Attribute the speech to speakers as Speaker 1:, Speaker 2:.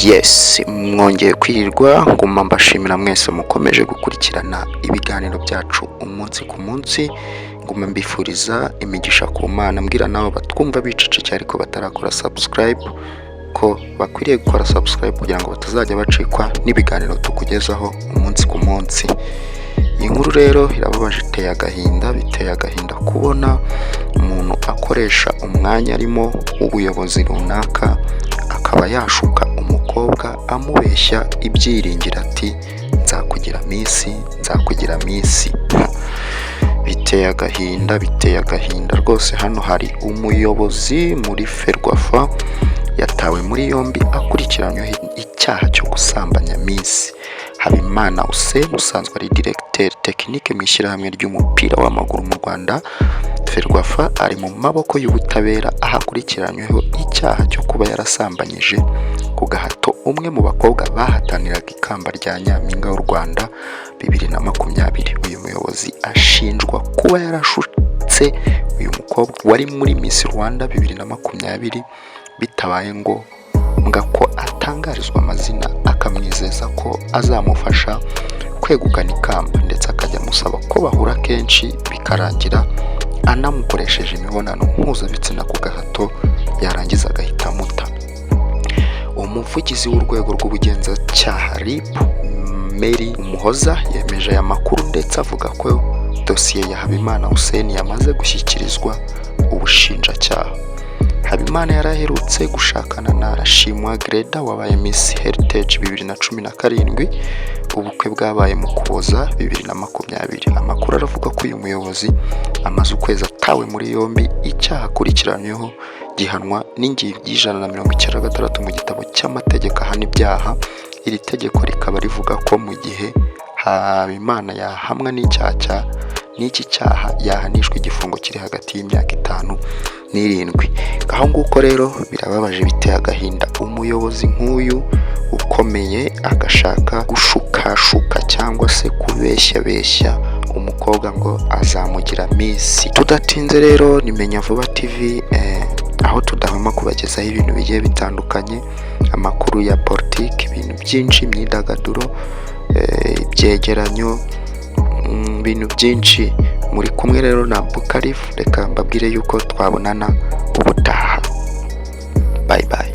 Speaker 1: Yes, mwongeye kwirirwa nguma mbashimira mwese mukomeje gukurikirana ibiganiro byacu umunsi ku munsi. Nguma mbifuriza imigisha ku Mana, mbwira nawe batwumva bicecekeye ariko batarakora subscribe ko bakwiriye gukora subscribe kugira ngo batazajya bacikwa n'ibiganiro tukugezaho umunsi ku munsi. Iyi nkuru rero irababaje, biteye agahinda kubona umuntu akoresha umwanya arimo w'ubuyobozi runaka akaba yashuka umukobwa amubeshya ibyiringiro ati nzakugira misi. Biteye agahinda rwose. Hano hari umuyobozi muri Ferwafa yatawe muri yombi akurikiranyweho icyaha cyo gusambanya Miss Habimana Hussein usanzwe ari directeur technique mu ishyirahamwe ry'umupira w'amaguru mu Rwanda. Ferwafa ari mu maboko y'ubutabera ahakurikiranyweho icyaha cyo kuba yarasambanyije ku gahato umwe mu bakobwa bahataniraga ikamba rya Nyampinga y'u Rwanda 2020. Uyu muyobozi ashinjwa kuba yarashutse uyu mukobwa wari muri Miss Rwanda 2020 bitabaye ngo ko atangarizwa amazina akamwizeza ko azamufasha kwegukana ikamba, ndetse akajya amusaba ko bahura kenshi bikarangira anamukoresheje imibonano mpuzabitsina ku gahato yarangiza agahita amuta. Umuvugizi w'urwego rw'ubugenzacyaha RIB Muri Umuhoza yemeje aya makuru, ndetse avuga ko dosiye ya Habimana Hussein yamaze gushyikirizwa ubushinjacyaha. Habimana yaraherutse gushakana na Rashimwa Greda wabaye Miss Heritage 2017. Ubukwe bwabaye mu Kuboza 2020. Amakuru aravuga ko uyu muyobozi amaze ukwezi atawe muri yombi. Icyaha akurikiranyweho gihanwa n'ingingo y'196 mu gitabo cy'amategeko ahana ibyaha. Iri tegeko rikaba rivuga ko mu gihe Habimana yahamwa n'iki cyaha yahanishwa igifungo kiri hagati y'imyaka 5 n'7. Aho nguko rero birababaje, biteye agahinda umuyobozi nk'uyu ukomeye agashaka gushukashuka cyangwa se kubeshya umukobwa ngo azamugira Miss. Tudatinze rero ni Menya Vuba TV, aho tudahwema kubagezaho ibintu bigiye bitandukanye, amakuru ya politiki, ibintu byinshi, imyidagaduro, ibyegeranyo, ibintu byinshi. Muri kumwe rero na Bukarifu, reka mbabwire yuko twabonana ubutaha. Bye bye.